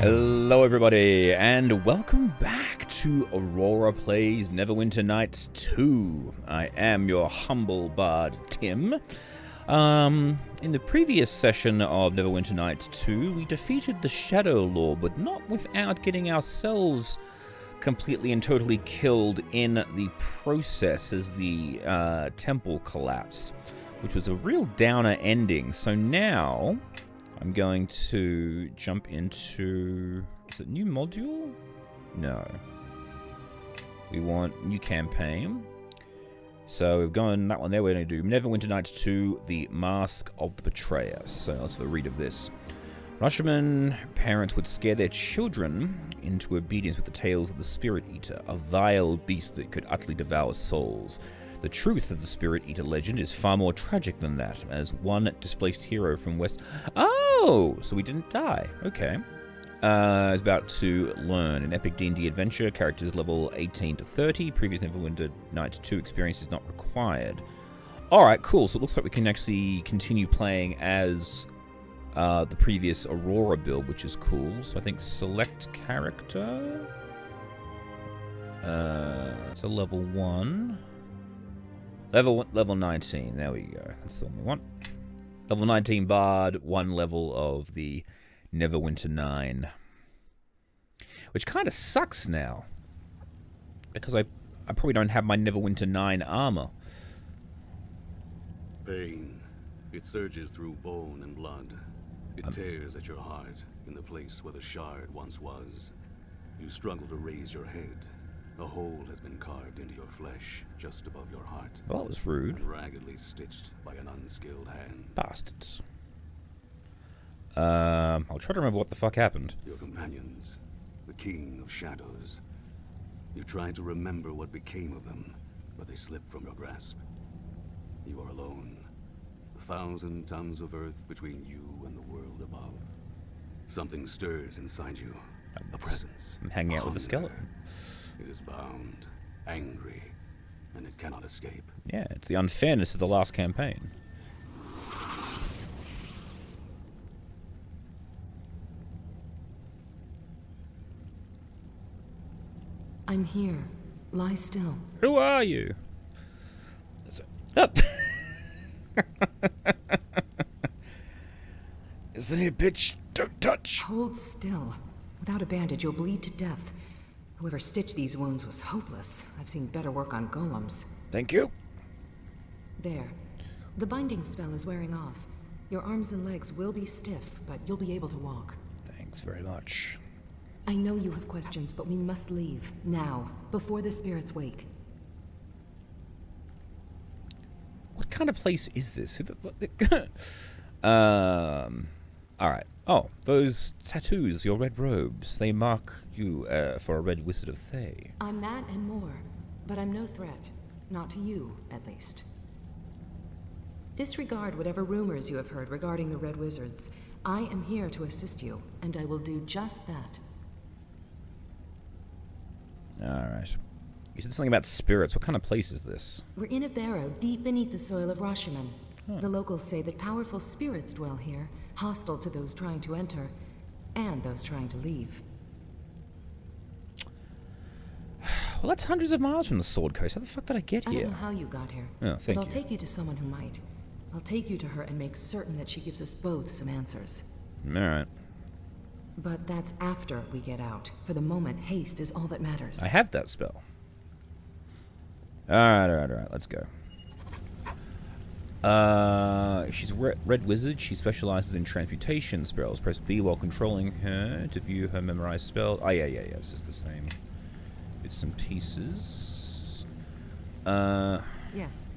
Hello everybody, and welcome back to Aurora Plays Neverwinter Nights 2. I am your humble bard, Tim. In the previous session of Neverwinter Nights 2, we defeated the Shadow Lord, but not without getting ourselves completely and totally killed in the process as the temple collapsed, which was a real downer ending. So now I'm going to jump into, is it new module? No. We want new campaign. So we've gone that one there. We're going to do Neverwinter Nights 2, The Mask of the Betrayer. So let's have a read of this. Rusherman parents would scare their children into obedience with the tales of the Spirit Eater, a vile beast that could utterly devour souls. The truth of the Spirit Eater legend is far more tragic than that, as one displaced hero from West... Oh! So we didn't die. Okay. Is about to learn an epic D&D adventure, characters level 18 to 30, previous Neverwinter Nights 2 experience is not required. Alright, cool. So it looks like we can actually continue playing as the previous Aurora build, which is cool. So I think select character. So level 1. Level 19, there we go. That's the one we want. Level 19 Bard, 1 level of the Neverwinter 9. Which kind of sucks now. Because I probably don't have my Neverwinter 9 armor. Pain. It surges through bone and blood. It tears at your heart, in the place where the shard once was. You struggle to raise your head. A hole has been carved into your flesh, just above your heart. Well, that was rude. And raggedly stitched by an unskilled hand. Bastards. I'll try to remember what the fuck happened. Your companions, the King of Shadows. You tried to remember what became of them, but they slipped from your grasp. You are alone. 1,000 tons of earth between you and the world above. Something stirs inside you. A presence. I'm hanging out with the skeleton. It is bound, angry, and it cannot escape. Yeah, it's the unfairness of the last campaign. I'm here. Lie still. Who are you? Up. Isn't it, bitch? Don't touch. Hold still. Without a bandage, you'll bleed to death. Whoever stitched these wounds was hopeless. I've seen better work on golems. Thank you. There. The binding spell is wearing off. Your arms and legs will be stiff, but you'll be able to walk. Thanks very much. I know you have questions, but we must leave. Now. Before the spirits wake. What kind of place is this? Who the... Alright. Oh, those tattoos, your red robes, they mark you for a red wizard of Thay. I'm that and more, but I'm no threat. Not to you, at least. Disregard whatever rumors you have heard regarding the red wizards. I am here to assist you, and I will do just that. Alright. You said something about spirits. What kind of place is this? We're in a barrow deep beneath the soil of Rashomon. The locals say that powerful spirits dwell here, hostile to those trying to enter, and those trying to leave. Well, that's hundreds of miles from the Sword Coast. How the fuck did I get here? I don't know how you got here, Oh, thank but I'll you. take you to someone who might. I'll take you to her and make certain that she gives us both some answers. Alright. But that's after we get out. For the moment, haste is all that matters. I have that spell. Alright. Let's go. She's a red wizard. She specializes in transmutation spells. Press B while controlling her to view her memorized spell. Oh, yeah. It's just the same. Bits and pieces. Yes.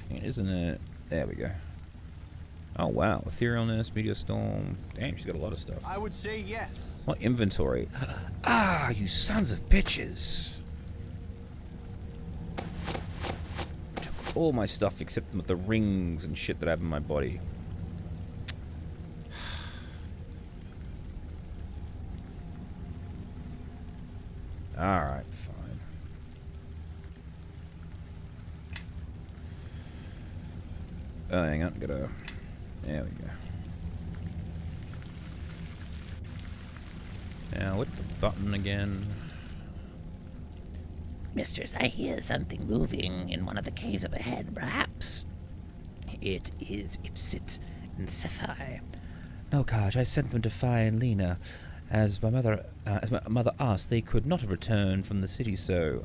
Isn't it? There we go. Oh, wow. Etherealness, Meteor Storm. Damn, she's got a lot of stuff. I would say yes. What inventory? Ah, you sons of bitches. Took all my stuff except the rings and shit that I have in my body. Alright, fine. Oh, hang on, gotta... There we go. Now, with the button again. Mistress, I hear something moving in one of the caves up ahead, perhaps. It is Ipsit and Cephai. No, Kaj, I sent them to find Lena. As my mother asked, they could not have returned from the city, so,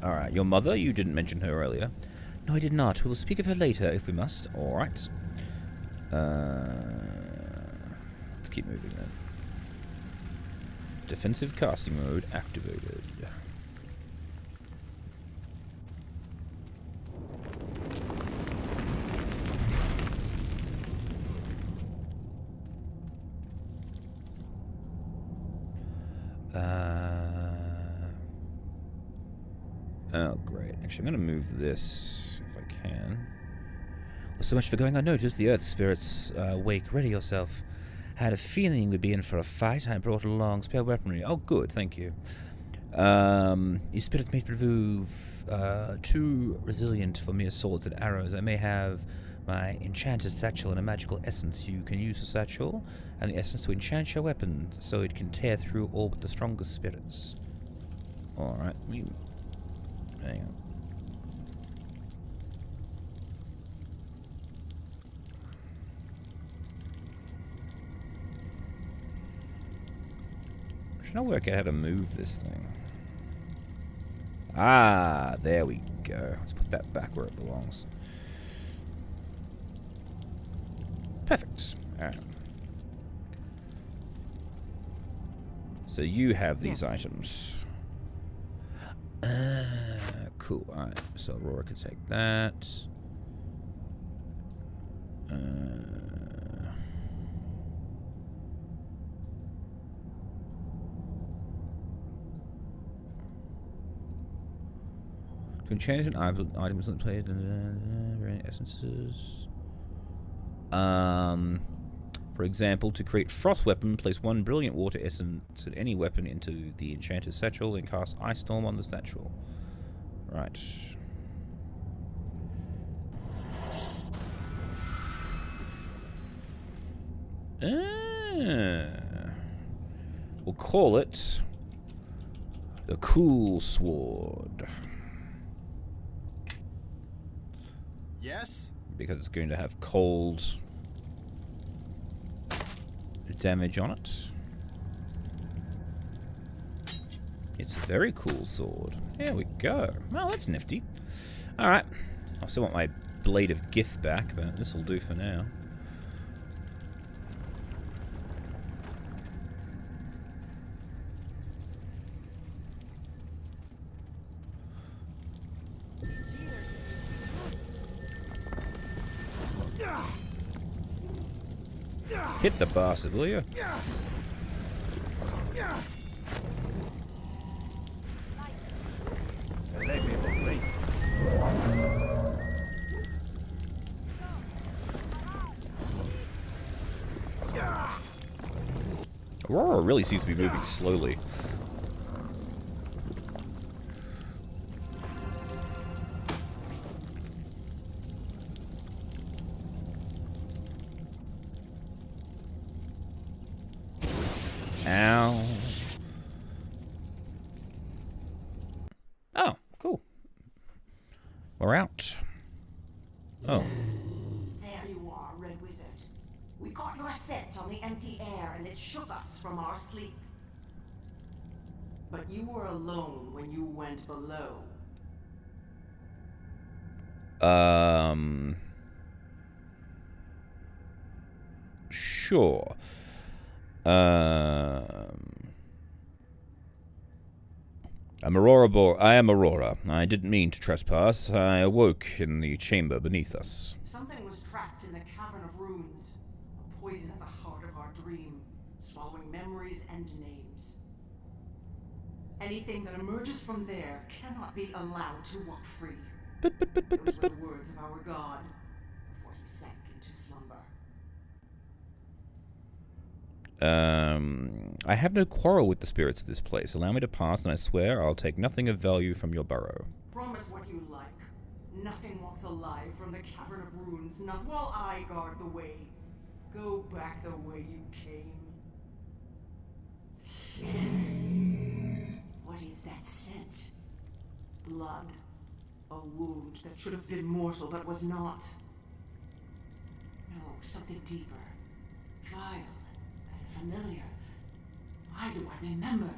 Alright, your mother? You didn't mention her earlier. No, I did not. We will speak of her later, if we must. Alright. Let's keep moving then. Defensive casting mode activated. Oh, great. Actually, I'm going to move this if I can. Well, so much for going unnoticed. The Earth Spirits wake. Ready yourself. Had a feeling we'd be in for a fight. I brought along spare weaponry. Oh, good. Thank you. Your spirits may prove too resilient for mere swords and arrows. I may have my enchanted satchel and a magical essence. You can use the satchel and the essence to enchant your weapon so it can tear through all but the strongest spirits. Alright. Hang on. Should I work out how to move this thing? Ah, there we go. Let's put that back where it belongs. Perfect. Alright. So you have these items. Cool. Alright, so Aurora can take that. To enchant an item isn't played in essences. For example, to create frost weapon, place one brilliant water essence at any weapon into the enchanted satchel, then cast ice storm on the satchel. Right. We'll call it the Cool Sword. Yes? Because it's going to have cold damage on it. It's a very cool sword. There we go. Well, that's nifty. Alright. I still want my Blade of Gith back, but this will do for now. Hit the bastard, will you? Aurora really seems to be moving slowly. Ow. Oh, cool. We're out. Oh. There you are, Red Wizard. We got your scent on the empty air and it shook us from our sleep. But you were alone when you went below. Sure. I am Aurora. I didn't mean to trespass. I awoke in the chamber beneath us. Something was trapped in the Cavern of Runes. A poison at the heart of our dream, swallowing memories and names. Anything that emerges from there cannot be allowed to walk free. Those were the words of our god before he sank into slumber. I have no quarrel with the spirits of this place. Allow me to pass, and I swear I'll take nothing of value from your burrow. Promise what you like. Nothing walks alive from the Cavern of Runes, not while I guard the way. Go back the way you came. What is that scent? Blood. A wound that should have been mortal but was not. No, something deeper. Vile and familiar. Why do I remember?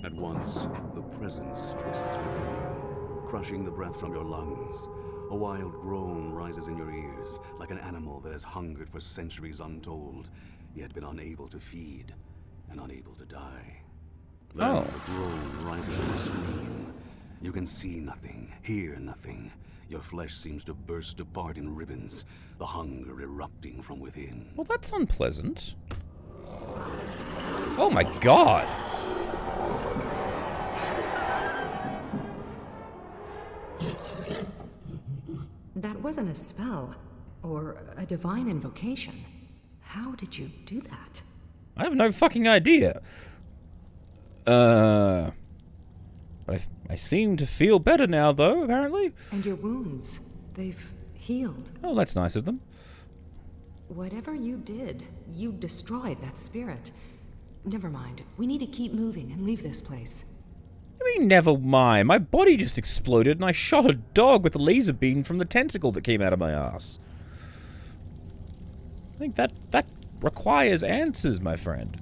At once, the presence twists within you, crushing the breath from your lungs. A wild groan rises in your ears, like an animal that has hungered for centuries untold, yet been unable to feed and unable to die. Then the groan rises to a scream. You can see nothing, hear nothing. Your flesh seems to burst apart in ribbons, the hunger erupting from within. Well, that's unpleasant. Oh my god! That wasn't a spell, or a divine invocation. How did you do that? I have no fucking idea. But I seem to feel better now, though, apparently. And your wounds, they've healed. Oh, that's nice of them. Whatever you did, you destroyed that spirit. Never mind. We need to keep moving and leave this place. I mean, never mind. My body just exploded and I shot a dog with a laser beam from the tentacle that came out of my ass. I think that requires answers, my friend.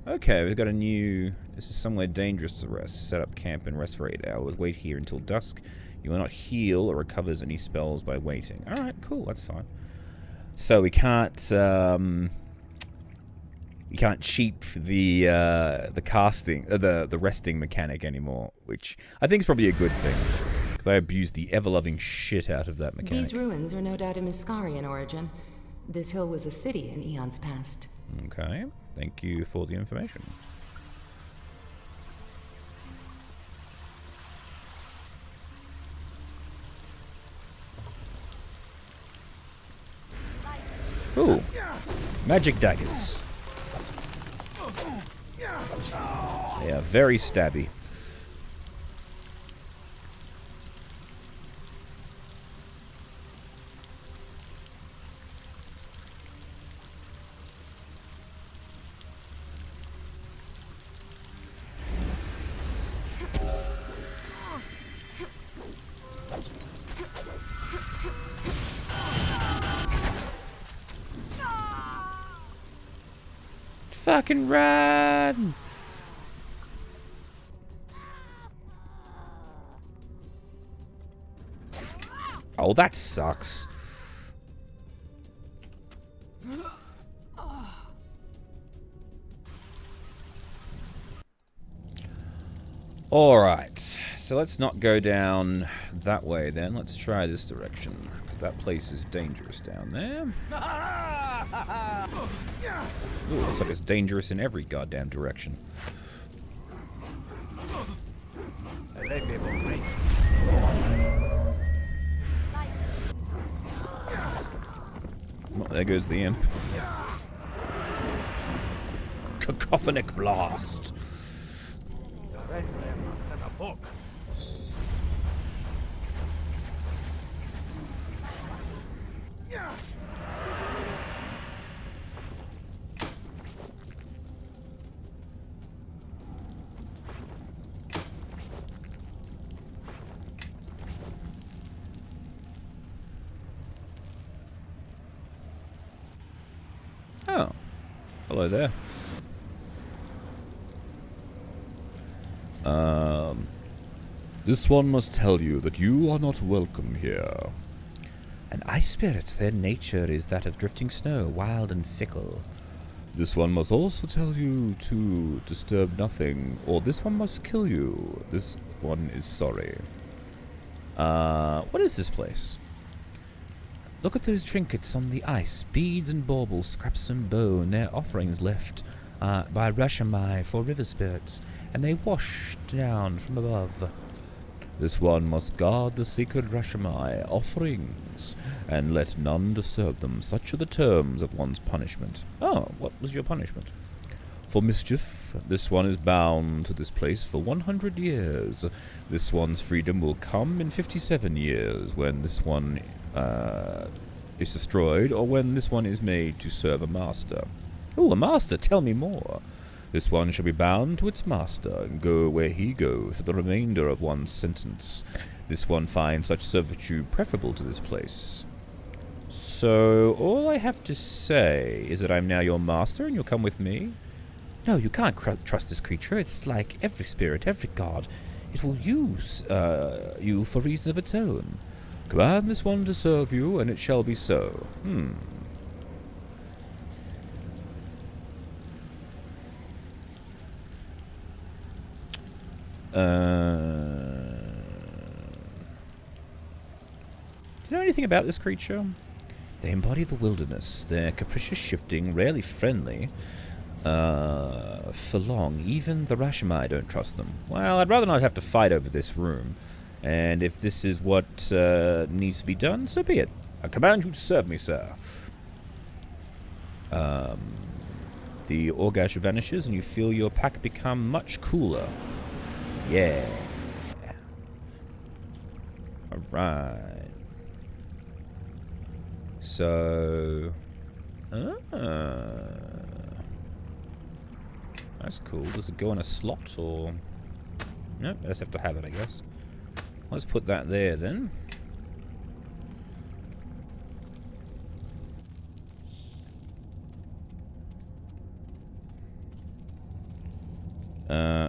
Okay, we've got a new... This is somewhere dangerous to rest. Set up camp and rest for 8 hours. Wait here until dusk. You will not heal or recovers any spells by waiting. Alright, cool, that's fine. So we can't cheap the casting, the resting mechanic anymore, which I think is probably a good thing, because I abused the ever-loving shit out of that mechanic. These ruins are no doubt of Miscarian origin. This hill was a city in eons past. Okay, thank you for the information. Ooh, magic daggers. They are very stabby. Fucking run! Oh, that sucks. Alright, so let's not go down that way then. Let's try this direction, because that place is dangerous down there. Ooh, looks like it's dangerous in every goddamn direction. Oh, there goes the imp. Cacophonic blast. Oh, hello there. This one must tell you that you are not welcome here. And ice spirits, their nature is that of drifting snow, wild and fickle. This one must also tell you to disturb nothing, or this one must kill you. This one is sorry. What is this place? Look at those trinkets on the ice, beads and baubles, scraps and bone. They're offerings left by Rashamai for river spirits, and they wash down from above. This one must guard the sacred Rashamai offerings, and let none disturb them. Such are the terms of one's punishment. Oh, what was your punishment? for mischief. This one is bound to this place for 100 years. This one's freedom will come in 57 years when this one is destroyed, or when this one is made to serve a master. Oh, a master! Tell me more. This one shall be bound to its master, and go where he goes for the remainder of one's sentence. This one finds such servitude preferable to this place. So, all I have to say is that I'm now your master, and you'll come with me? No, you can't trust this creature. It's like every spirit, every god. It will use you for reasons of its own. Command this one to serve you, and it shall be so. Do you know anything about this creature? They embody the wilderness. They're capricious, shifting, rarely friendly. For long, even the Rashomai don't trust them. Well, I'd rather not have to fight over this room. And if this is what needs to be done, so be it. I command you to serve me, sir. The Orgash vanishes, and you feel your pack become much cooler. Yeah. Alright. So... that's cool. Does it go in a slot, or... Nope, I just have to have it, I guess. Let's put that there, then.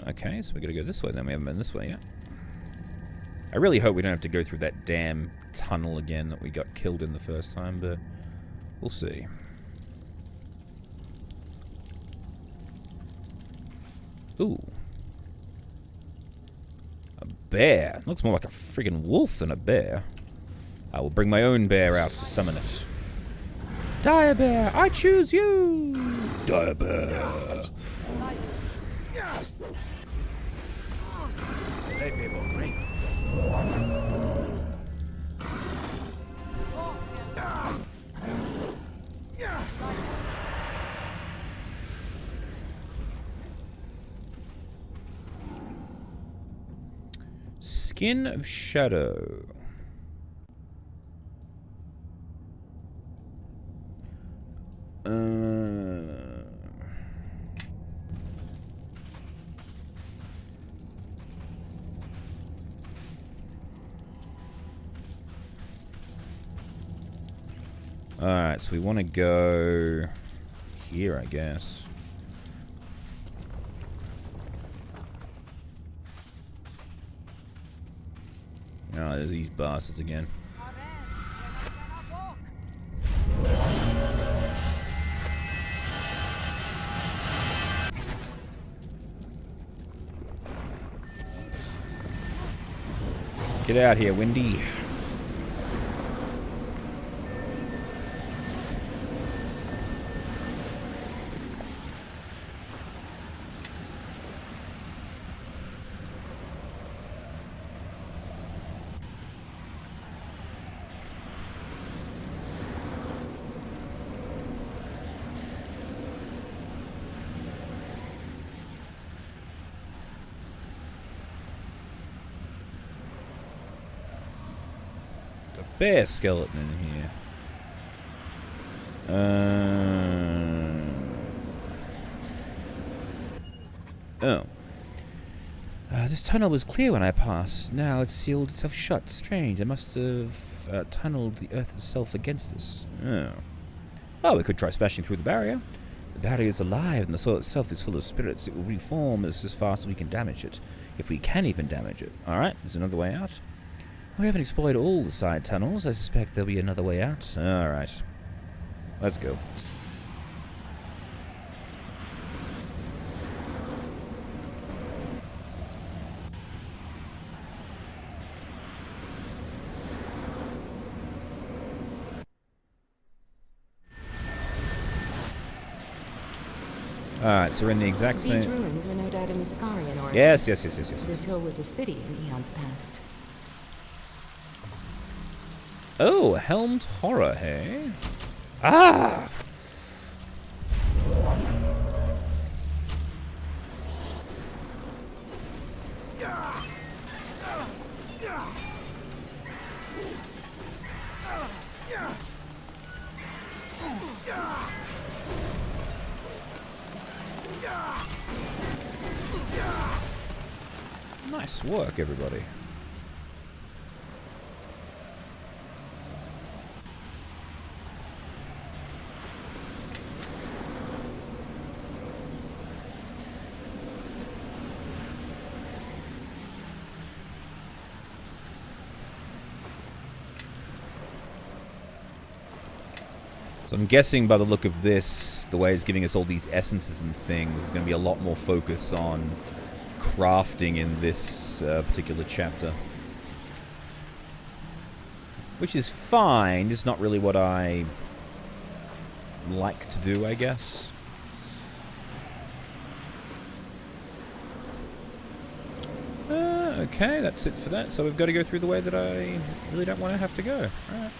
Okay, so we gotta go this way, then we haven't been this way yet. I really hope we don't have to go through that damn tunnel again that we got killed in the first time, but we'll see. Ooh. A bear. Looks more like a friggin' wolf than a bear. I will bring my own bear out to summon it. Dire bear, I choose you! Dire bear. Skin of Shadow. Alright, so we want to go here, I guess. Oh, there's these bastards again. Get out here, Windy. Bear skeleton in here. Oh. This tunnel was clear when I passed. Now it's sealed itself shut. Strange. It must have tunneled the earth itself against us. Oh. Well, we could try smashing through the barrier. The barrier is alive, and the soil itself is full of spirits. It will reform us as fast as we can damage it. If we can even damage it. Alright, there's another way out. We haven't explored all the side tunnels. I suspect there'll be another way out. Alright. Let's go. Alright, so we're in the exact same... These ruins were no doubt in Muscarian origin. Yes. This hill was a city in eons past. Oh, helmed horror, hey? Ah! Nice work, everybody. So I'm guessing by the look of this, the way it's giving us all these essences and things, there's going to be a lot more focus on crafting in this particular chapter. Which is fine, it's not really what I like to do, I guess. Okay, that's it for that. So we've got to go through the way that I really don't want to have to go. Alright.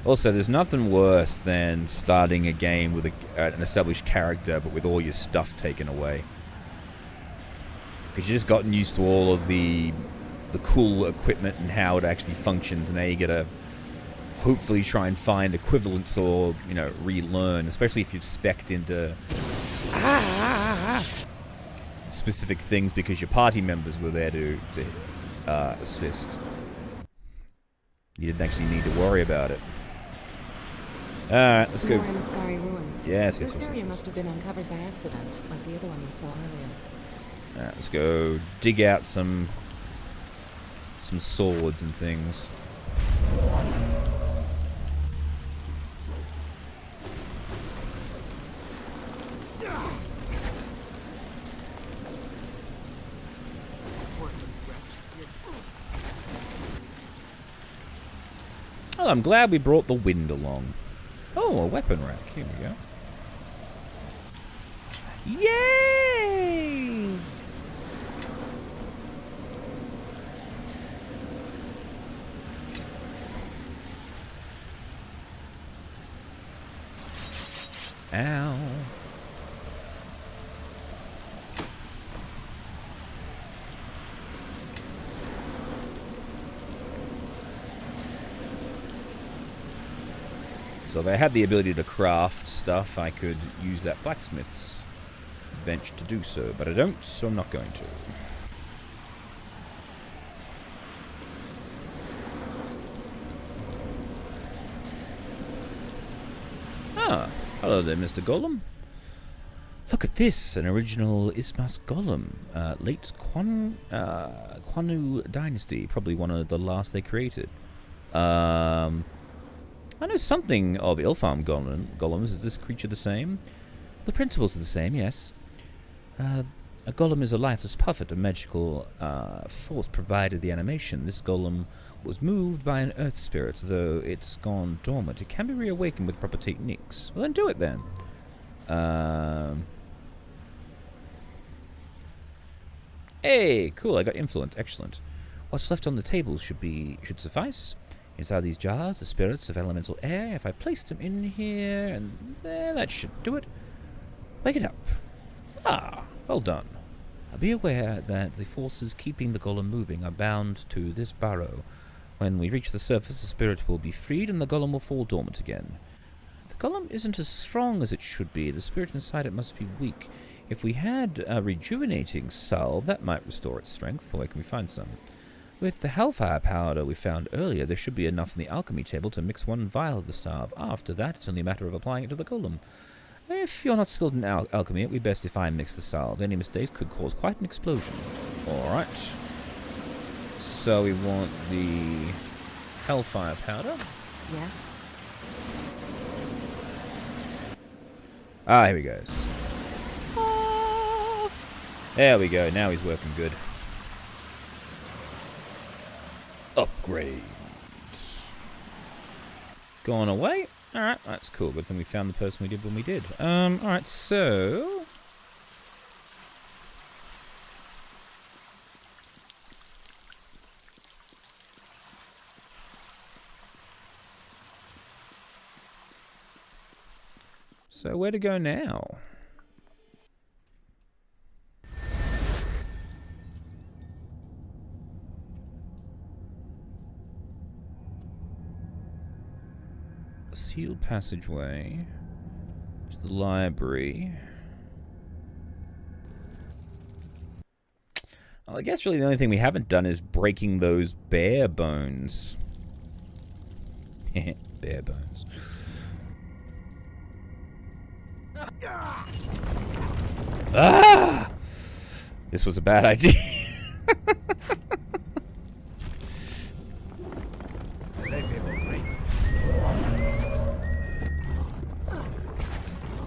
Also, there's nothing worse than starting a game with an established character, but with all your stuff taken away. Because you've just gotten used to all of the cool equipment and how it actually functions, and now you gotta hopefully try and find equivalents or, you know, relearn, especially if you've spec'd into specific things because your party members were there to assist. You didn't actually need to worry about it. Alright, let's go. More Muscari ruins. Yes, This area must have been uncovered by accident, like the other one we saw earlier. Alright, let's go dig out some swords and things. Well, I'm glad we brought the wind along. Oh, a weapon rack. Here we go. Yay! Ow. So if I had the ability to craft stuff, I could use that blacksmith's bench to do so, but I don't, so I'm not going to. Ah, hello there, Mr. Golem. Look at this, an original Ismas Golem, late Quanu Dynasty, probably one of the last they created. I know something of Ilfarm golems. Is this creature the same? The principles are the same, yes. A golem is a lifeless puppet, a magical force provided the animation. This golem was moved by an earth spirit, though it's gone dormant. It can be reawakened with proper techniques. Well, then do it then. Hey, cool, I got influence. Excellent. What's left on the table should suffice. Inside these jars, the spirits of elemental air. If I place them in here, and there, that should do it. Wake it up. Ah, well done. Be aware that the forces keeping the golem moving are bound to this barrow. When we reach the surface, the spirit will be freed, and the golem will fall dormant again. The golem isn't as strong as it should be. The spirit inside it must be weak. If we had a rejuvenating salve, that might restore its strength. Where can we find some? With the hellfire powder we found earlier, there should be enough in the alchemy table to mix one vial of the salve. After that, it's only a matter of applying it to the golem. If you're not skilled in alchemy, it would be best if I mix the salve. Any mistakes could cause quite an explosion. Alright. So we want the hellfire powder. Yes? Ah, here he goes. There we go, now he's working good. Upgrade. Gone away. Alright, that's cool. Good thing we found the person we did when we did. Alright, so... So where to go now? concealed passageway to the library. Well, I guess really the only thing we haven't done is breaking those bear bones. Bear bones. Ah! This was a bad idea.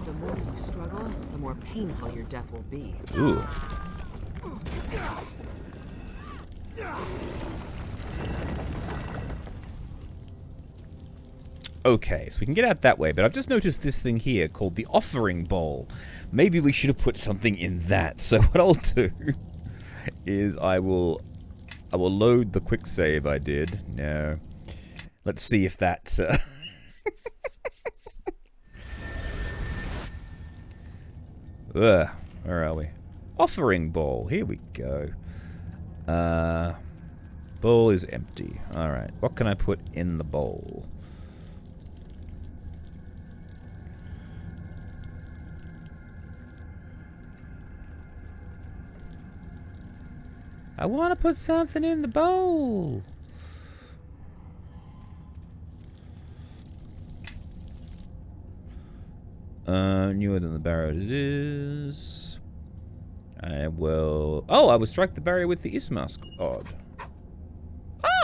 The more you struggle, the more painful your death will be. Ooh. Okay, so we can get out that way, but I've just noticed this thing here called the offering bowl. Maybe we should have put something in that. So what I'll do is I will load the quick save I did. No. Let's see if that Ugh, where are we? Offering bowl. Here we go. Bowl is empty. Alright, what can I put in the bowl? I want to put something in the bowl. Newer than the barrow it is. I will... Oh, I will strike the barrier with the Ismask. Odd.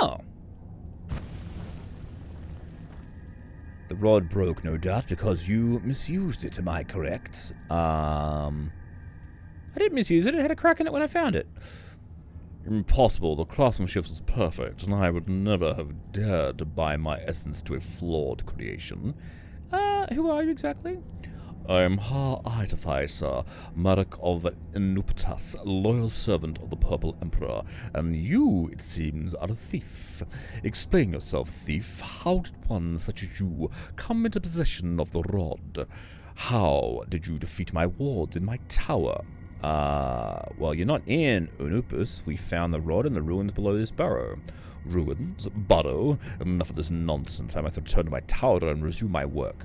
Oh! The rod broke, no doubt, because you misused it, am I correct? I didn't misuse it. It had a crack in it when I found it. Impossible. The craftsmanship was perfect, and I would never have dared to buy my essence to a flawed creation. Who are you exactly? I am Artificer, Marek of Inuptas, loyal servant of the Purple Emperor, and you, it seems, are a thief. Explain yourself, thief. How did one such as you come into possession of the rod? How did you defeat my wards in my tower? Well, you're not in Unupus. We found the rod in the ruins below this burrow. Ruins? Burrow? Enough of this nonsense. I must return to my tower and resume my work.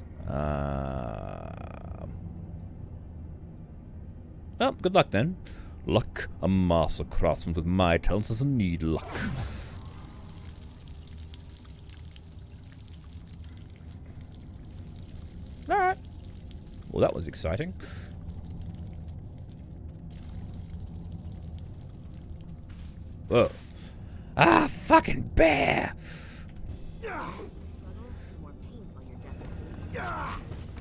Well, good luck then. Luck? A master craftsman with my talents doesn't need luck. Alright. Well, that was exciting. Whoa. Ah, fucking bear!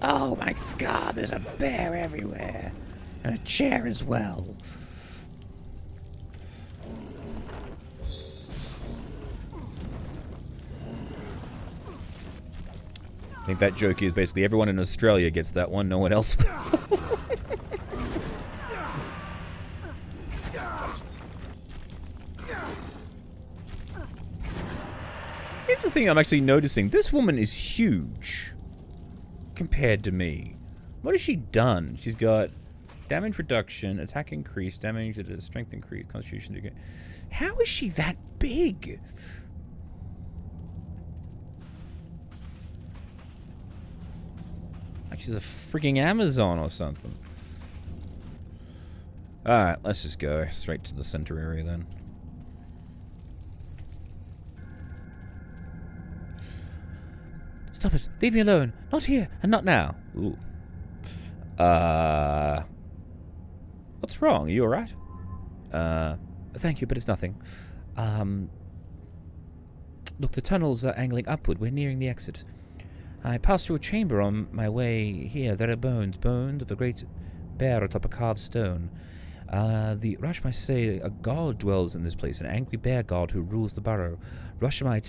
Oh my god, there's a bear everywhere. And a chair as well. I think that joke is basically everyone in Australia gets that one, no one else will. Here's the thing I'm actually noticing. This woman is huge compared to me. What has she done? She's got damage reduction, attack increase, damage, strength increase, constitution decay. How is she that big? Like she's a freaking Amazon or something. Alright, let's just go straight to the center area then. Stop it. Leave me alone. Not here, and not now. Ooh. What's wrong? Are you alright? Thank you, but it's nothing. Look, the tunnels are angling upward. We're nearing the exit. I passed through a chamber on my way here. There are bones of a great bear atop a carved stone. The Rashmai say a god dwells in this place, an angry bear god who rules the burrow. Rashmai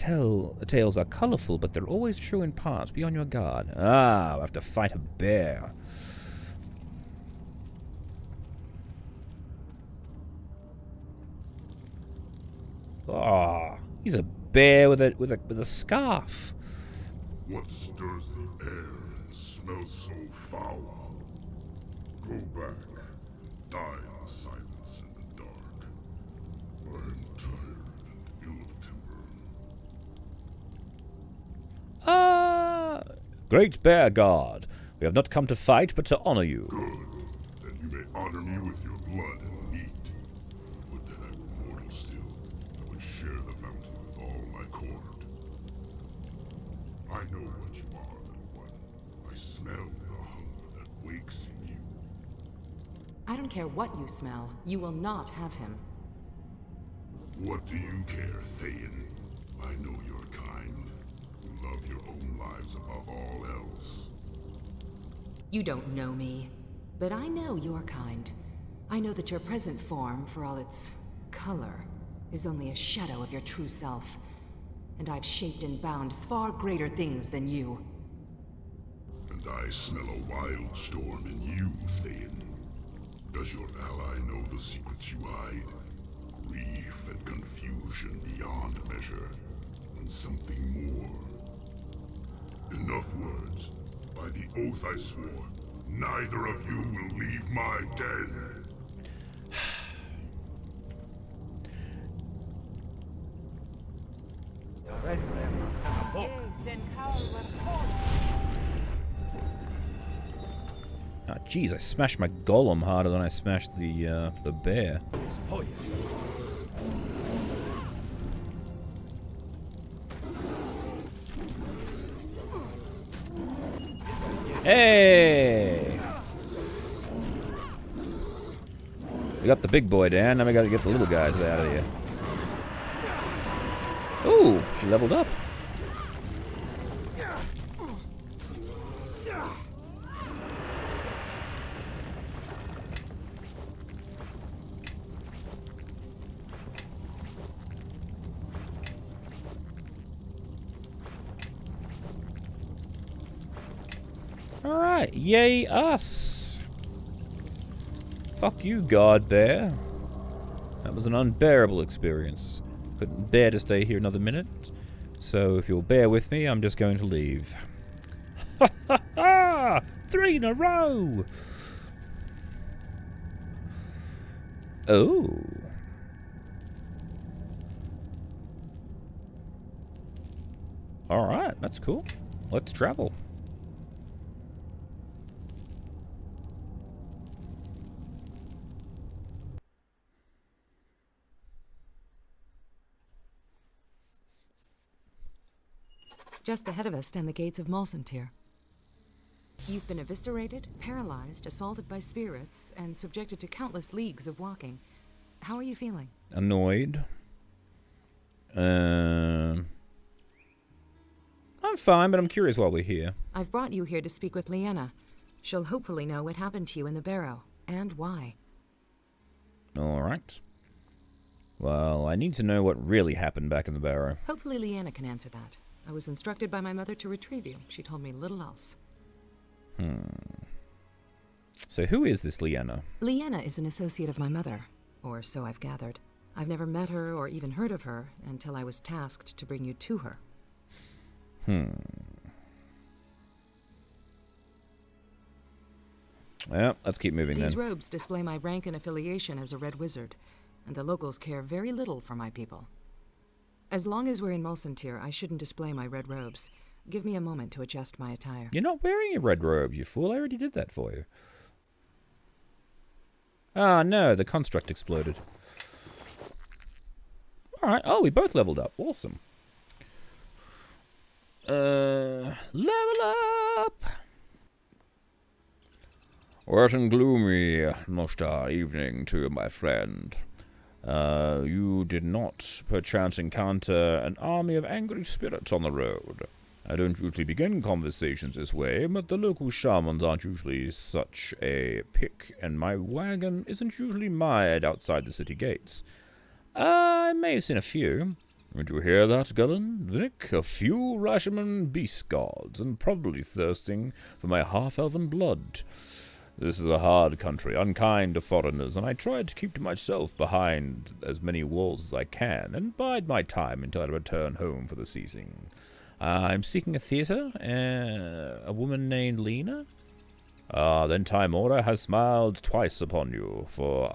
tales are colorful, but they're always true in parts. Be on your guard. Ah, I have to fight a bear. Ah, he's a bear with a scarf. What stirs the air and smells so foul? Go back. Die in silence in the dark. I am tired and ill of temper. Great Bear God, we have not come to fight, but to honor you. Good. Then you may honor me with your blood and meat. Would that I were mortal still. I would share the bounty with all my court. I know what you are, little one. I smell the hunger that wakes in you. I don't care what you smell. You will not have him. What do you care, Thayan? I know your kind. You love your own lives above all else. You don't know me, but I know your kind. I know that your present form, for all its color, is only a shadow of your true self. And I've shaped and bound far greater things than you. And I smell a wild storm in you, Thayan. Does your ally know the secrets you hide? Grief and confusion beyond measure, and something more. Enough words. By the oath I swore, neither of you will leave my den. Oh, jeez, I smashed my golem harder than I smashed the bear. Hey! We got the big boy down, now we gotta get the little guys out of here. Ooh, she leveled up. Alright, yay us! Fuck you, God Bear. That was an unbearable experience. Couldn't bear to stay here another minute. So if you'll bear with me, I'm just going to leave. Ha ha ha! 3 in a row! Oh. Alright, that's cool. Let's travel. Just ahead of us stand the gates of Malsentir. You've been eviscerated, paralyzed, assaulted by spirits, and subjected to countless leagues of walking. How are you feeling? Annoyed. I'm fine, but I'm curious why we're here. I've brought you here to speak with Leanna. She'll hopefully know what happened to you in the barrow, and why. Alright. Well, I need to know what really happened back in the barrow. Hopefully Leanna can answer that. I was instructed by my mother to retrieve you. She told me little else. So who is this Leanna? Leanna is an associate of my mother, or so I've gathered. I've never met her or even heard of her until I was tasked to bring you to her. Well, let's keep moving These then. robes display my rank and affiliation as a Red Wizard, and the locals care very little for my people. As long as we're in Malsentir, I shouldn't display my red robes. Give me a moment to adjust my attire. You're not wearing your red robe, you fool. I already did that for you. Ah, no, the construct exploded. Alright, oh, we both leveled up. Awesome. Level up! Wet and gloomy, Nostar evening to you, my friend. You did not, perchance, encounter an army of angry spirits on the road. I don't usually begin conversations this way, but the local shamans aren't usually such a pick, and my wagon isn't usually mired outside the city gates. I may have seen a few. Did you hear that, Gullen? Vic? A few Rashomon beast gods, and probably thirsting for my half-elven blood. This is a hard country, unkind to foreigners, and I try to keep to myself behind as many walls as I can, and bide my time until I return home for the season. I'm seeking a theater, a woman named Lena? Then Time Order has smiled twice upon you, for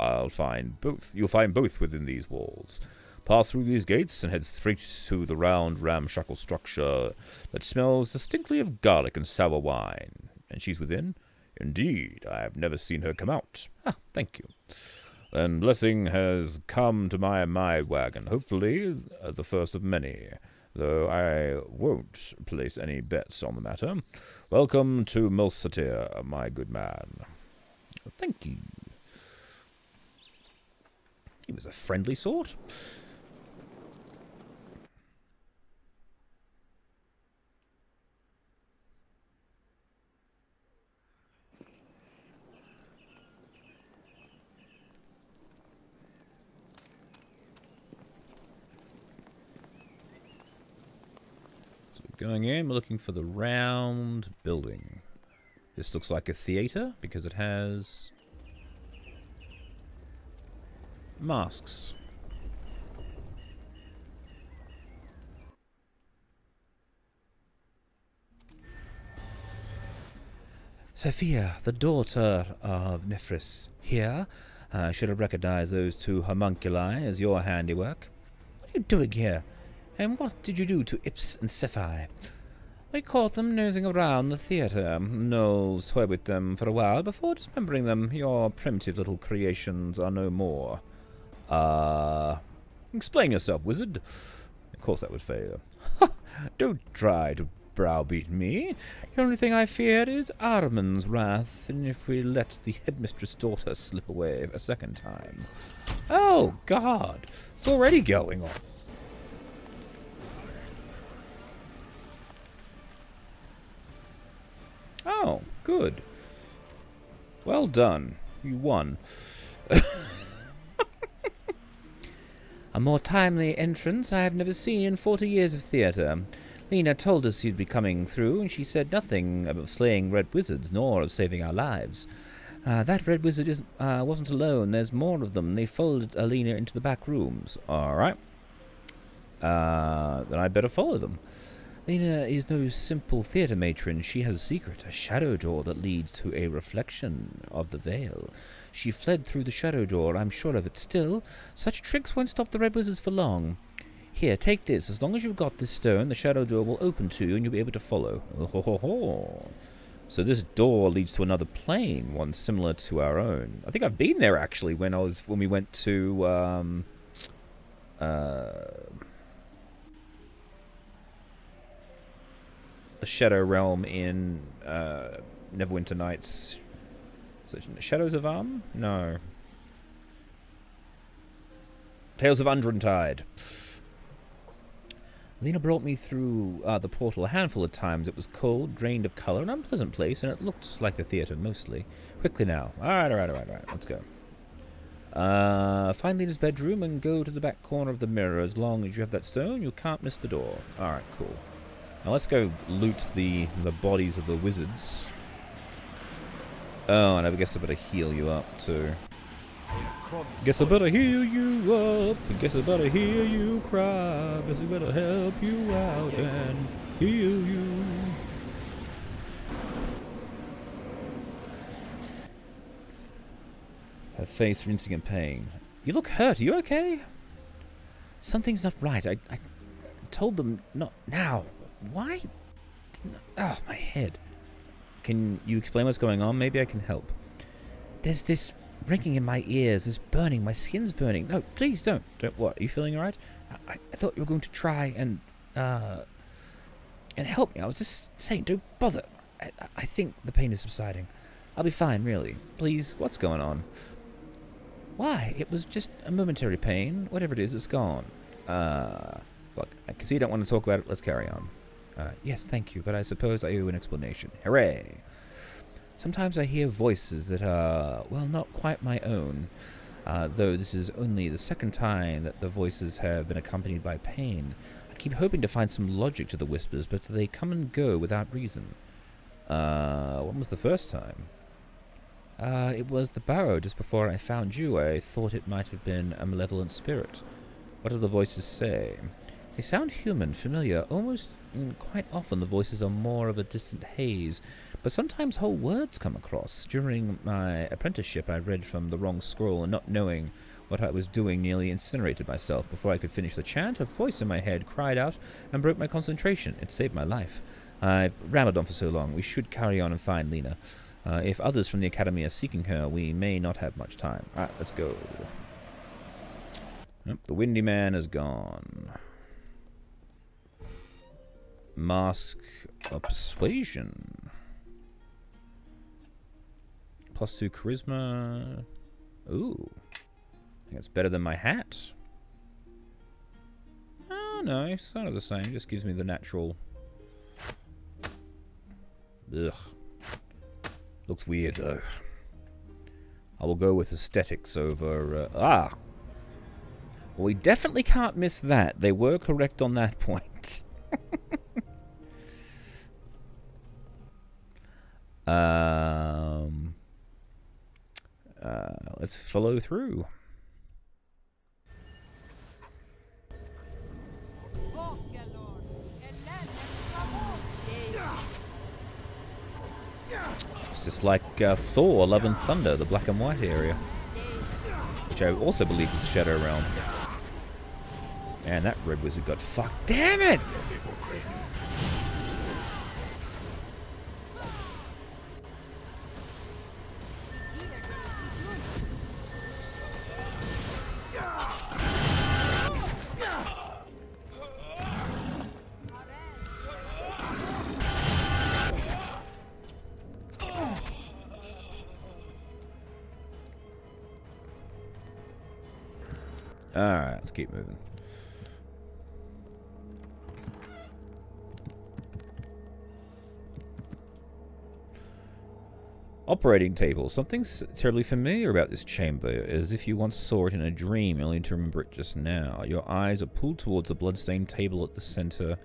you'll find both within these walls. Pass through these gates and head straight to the round, ramshackle structure that smells distinctly of garlic and sour wine. And she's within? Indeed, I have never seen her come out. Ah, thank you. Then blessing has come to my wagon, hopefully the first of many, though I won't place any bets on the matter. Welcome to Mulsatir, my good man. Thank you. He was a friendly sort. Going in, we're looking for the round building. This looks like a theater because it has masks. Sophia, the daughter of Nephris, here. I should have recognized those two homunculi as your handiwork. What are you doing here? And what did you do to Ips and Cephi? We caught them nosing around the theatre. Knowles toyed with them for a while before dismembering them. Your primitive little creations are no more. Explain yourself, wizard. Of course that would fail. Don't try to browbeat me. The only thing I fear is Armin's wrath, and if we let the headmistress' daughter slip away a second time. Oh, God! It's already going on. Oh, good. Well done. You won. A more timely entrance I have never seen in 40 years of theatre. Lena told us you'd be coming through, and she said nothing of slaying red wizards, nor of saving our lives. That red wizard wasn't alone. There's more of them. They followed Lena into the back rooms. All right. Then I better follow them. Lena is no simple theatre matron. She has a secret, a shadow door that leads to a reflection of the veil. She fled through the shadow door, I'm sure of it. Still, such tricks won't stop the red wizards for long. Here, take this. As long as you've got this stone, the shadow door will open to you and you'll be able to follow. Oh, ho, ho, ho. So this door leads to another plane, one similar to our own. I think I've been there, actually, when we went to, the Shadow Realm in Neverwinter Nights. So, Shadows of Arm? No. Tales of Undrentide. Lena brought me through the portal a handful of times. It was cold, drained of color, an unpleasant place, and it looked like the theater mostly. Quickly now. Alright. Let's go. Find Lena's bedroom and go to the back corner of the mirror. As long as you have that stone, you can't miss the door. Alright, cool. Now let's go loot the bodies of the wizards. Oh, and I guess I better heal you up too. Guess I better heal you up. Guess I better hear you cry. Guess I better help you out and heal you. Her face rinsing in pain. You look hurt. Are you okay? Something's not right. I told them not now. Why? Oh, my head. Can you explain what's going on? Maybe I can help. There's this ringing in my ears, this burning. My skin's burning. No, please don't. Don't what? Are you feeling alright? I thought you were going to try and help me. I was just saying, don't bother. I think the pain is subsiding. I'll be fine, really. Please, what's going on? Why? It was just a momentary pain. Whatever it is, it's gone. Look, I can see you don't want to talk about it. Let's carry on. Yes, thank you, but I suppose I owe an explanation. Hooray! Sometimes I hear voices that are, well, not quite my own, though this is only the second time that the voices have been accompanied by pain. I keep hoping to find some logic to the whispers, but they come and go without reason. When was the first time? It was the barrow just before I found you. I thought it might have been a malevolent spirit. What do the voices say? They sound human, familiar, almost quite often the voices are more of a distant haze, but sometimes whole words come across. During my apprenticeship I read from the wrong scroll, and not knowing What I was doing nearly incinerated myself. Before I could finish the chant, a voice in my head cried out and broke my concentration. It saved my life. I've rambled on for so long. We should carry on and find Lena. If others from the Academy are seeking her, we may not have much time. Alright, let's go. Yep, the Windy Man is gone. Mask of Persuasion. +2 Charisma. Ooh. I think it's better than my hat. Oh, no, it's kind of the same. Just gives me the natural... Ugh. Looks weird, though. I will go with aesthetics over... Well, we definitely can't miss that. They were correct on that point. Let's follow through. It's just like Thor, Love and Thunder, the black and white area. Which I also believe is Shadow Realm. And that red wizard got fucked. Damn it! Alright, let's keep moving. Operating table. Something's terribly familiar about this chamber, as if you once saw it in a dream, only to remember it just now. Your eyes are pulled towards a bloodstained table at the center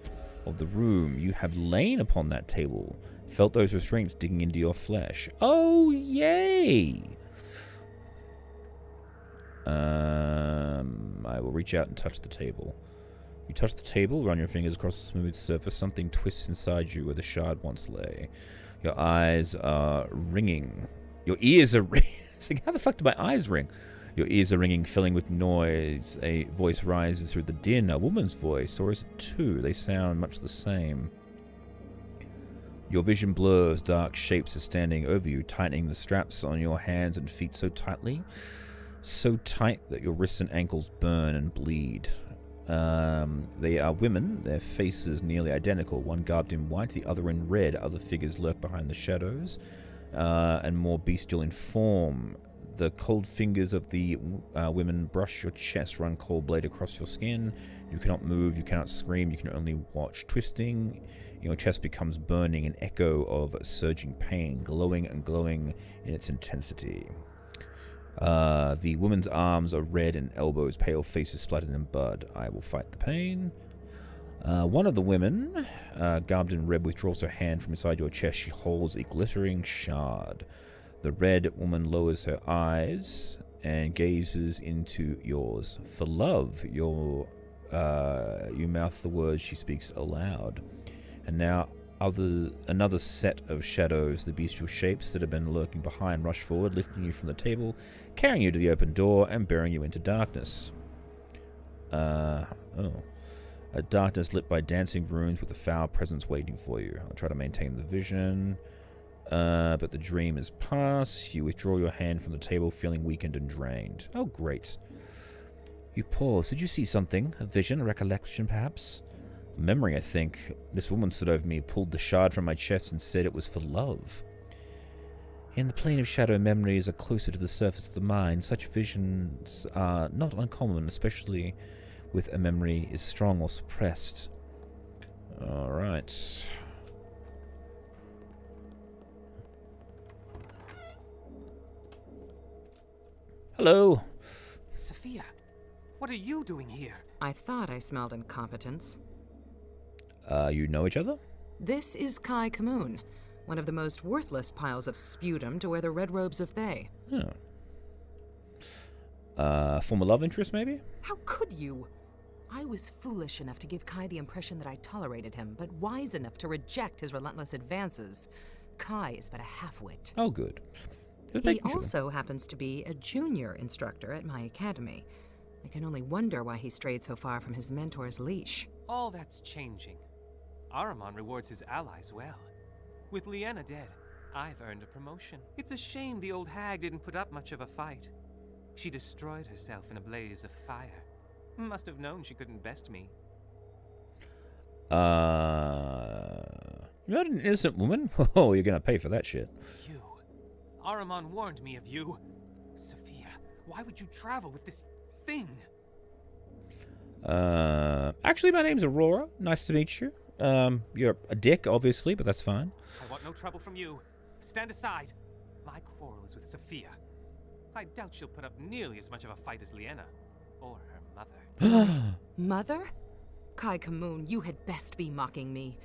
of the room. You have lain upon that table, felt those restraints digging into your flesh. Oh, yay! I will reach out and touch the table. You touch the table, run your fingers across the smooth surface. Something twists inside you where the shard once lay. Your eyes are ringing. Your ears are ringing. It's like, how the fuck do my eyes ring? Your ears are ringing, filling with noise. A voice rises through the din. A woman's voice, or is it two? They sound much the same. Your vision blurs. Dark shapes are standing over you, tightening the straps on your hands and feet so tightly. So tight that your wrists and ankles burn and bleed. They are women, their faces nearly identical, one garbed in white, the other in red. Other figures lurk behind the shadows, and more bestial in form. The cold fingers of the women brush your chest, run cold blade across your skin. You cannot move, you cannot scream, you can only watch. Twisting, your chest becomes burning, an echo of surging pain, glowing and glowing in its intensity. The woman's arms are red and elbows, pale faces splattered in blood. I will fight the pain. One of the women, garbed in red, withdraws her hand from inside your chest. She holds a glittering shard. The red woman lowers her eyes and gazes into yours. For love, you mouth the words. She speaks aloud. And now another set of shadows, the bestial shapes that have been lurking behind, rush forward, lifting you from the table, carrying you to the open door, and bearing you into darkness. A darkness lit by dancing runes with a foul presence waiting for you. I'll try to maintain the vision, but the dream is past. You withdraw your hand from the table, feeling weakened and drained. Oh, great. You pause. Did you see something? A vision? A recollection, perhaps? Memory, I think. This woman stood over me, pulled the shard from my chest, and said it was for love. In the plane of shadow, memories are closer to the surface of the mind. Such visions are not uncommon, especially with a memory is strong or suppressed. Alright. Hello. Sophia, what are you doing here? I thought I smelled incompetence. You know each other? This is Kai Kamoon, one of the most worthless piles of sputum to wear the red robes of Thay. Oh. Former love interest, maybe? How could you? I was foolish enough to give Kai the impression that I tolerated him, but wise enough to reject his relentless advances. Kai is but a half-wit. Oh, good. Just He making sure. also happens to be a junior instructor at my academy. I can only wonder why he strayed so far from his mentor's leash. All that's changing. Ahriman rewards his allies well. With Lyanna dead, I've earned a promotion. It's a shame the old hag didn't put up much of a fight. She destroyed herself in a blaze of fire. Must have known she couldn't best me. You're not an innocent woman? Oh, you're gonna pay for that shit. You. Ahriman warned me of you. Sophia, why would you travel with this thing? Actually, my name's Aurora. Nice to meet you. You're a dick, obviously, but that's fine. I want no trouble from you. Stand aside. My quarrel is with Sophia. I doubt she'll put up nearly as much of a fight as Lyanna. Or her mother. Mother? Kai Kamoon, you had best be mocking me.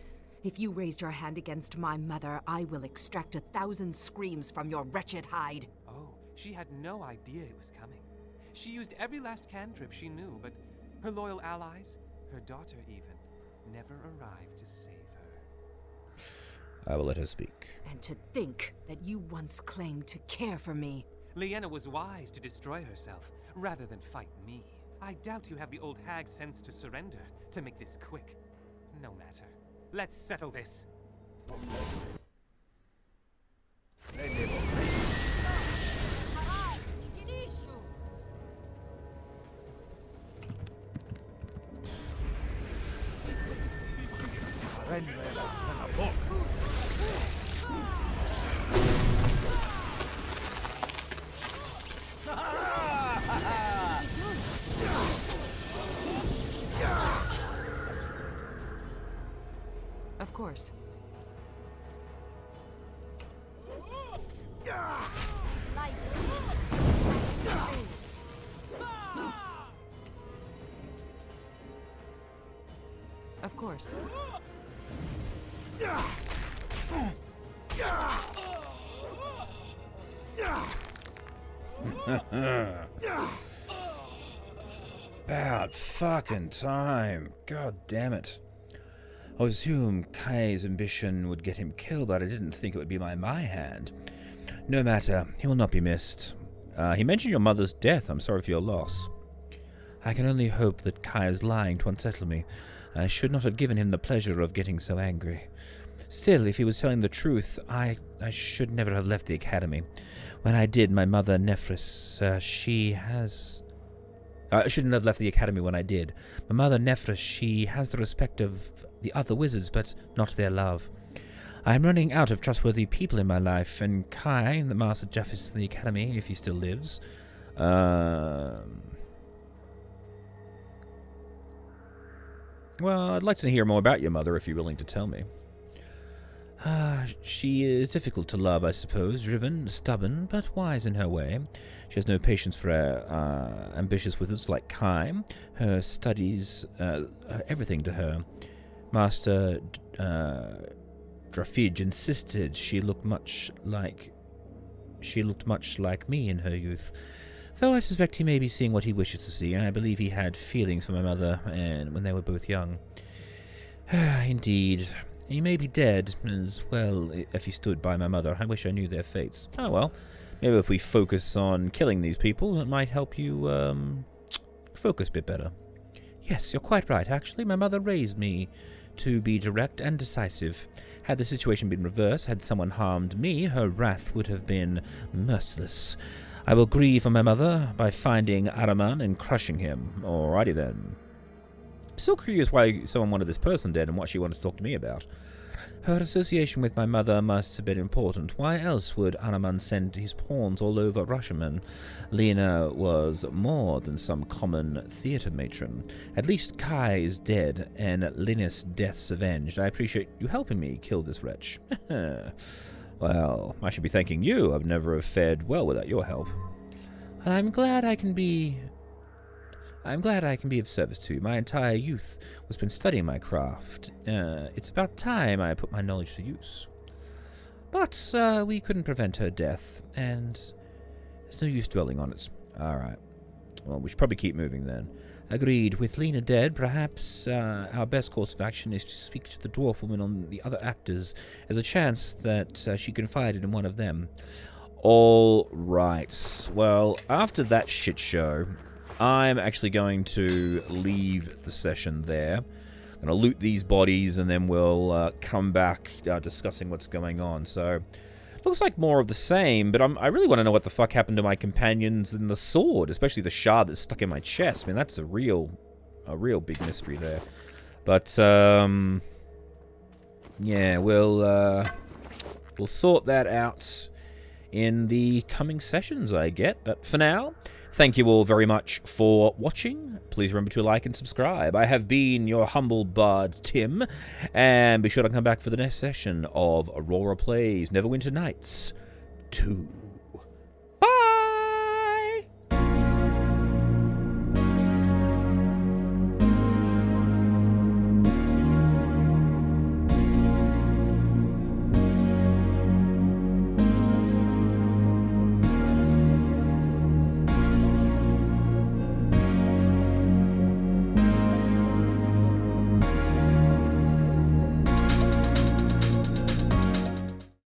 If you raised your hand against my mother, I will extract 1,000 screams from your wretched hide. Oh, she had no idea it was coming. She used every last cantrip she knew, but her loyal allies, her daughter even, never arrived to save her. I will let her speak. And to think that you once claimed to care for me. Lyanna was wise to destroy herself, rather than fight me. I doubt you have the old hag's sense to surrender, to make this quick. No matter. Let's settle this. Of course. Of course. About fucking time. God damn it. I assumed Kai's ambition would get him killed, but I didn't think it would be by my hand. No matter, he will not be missed. He mentioned your mother's death. I'm sorry for your loss. I can only hope that Kai is lying to unsettle me. I should not have given him the pleasure of getting so angry. Still, if he was telling the truth, I should never have left the academy. When I did, my mother, Nephris, I shouldn't have left the academy when I did. My mother, Nephris, she has the respect of the other wizards, but not their love. I am running out of trustworthy people in my life, and Kai, the Master Justice of the academy, if he still lives, well, I'd like to hear more about your mother if you're willing to tell me. She is difficult to love, I suppose, driven, stubborn, but wise in her way. She has no patience for ambitious wizards like Kai. Her studies, everything to her. Master Drafij insisted she looked much like me in her youth. Though I suspect he may be seeing what he wishes to see, and I believe he had feelings for my mother and when they were both young. Indeed. He may be dead, as well, if he stood by my mother. I wish I knew their fates. Oh well, maybe if we focus on killing these people, it might help you, focus a bit better. Yes, you're quite right, actually. My mother raised me to be direct and decisive. Had the situation been reversed, had someone harmed me, her wrath would have been merciless. I will grieve for my mother by finding Ahriman and crushing him. Alrighty then. Still curious why someone wanted this person dead and what she wanted to talk to me about. Her association with my mother must have been important. Why else would Ahriman send his pawns all over Rashomon? Lena was more than some common theatre matron. At least Kai is dead, and Linus' death's avenged. I appreciate you helping me kill this wretch. Well, I should be thanking you. I've never have fared well without your help. I'm glad I can be of service to you. My entire youth was spent studying my craft. It's about time I put my knowledge to use. But we couldn't prevent her death, and there's no use dwelling on it. Alright. Well, we should probably keep moving then. Agreed. With Lena dead, perhaps our best course of action is to speak to the dwarf woman on the other actors. There's a chance that she confided in one of them. All right. Well, after that shit show, I'm actually going to leave the session there. I'm going to loot these bodies, and then we'll come back discussing what's going on. So, looks like more of the same, but I really want to know what the fuck happened to my companions and the sword, especially the shard that's stuck in my chest. I mean, that's a real big mystery there. But, yeah, we'll sort that out in the coming sessions, I get. But for now, thank you all very much for watching. Please remember to like and subscribe. I have been your humble bard, Tim, and be sure to come back for the next session of Aurora Plays Neverwinter Nights 2.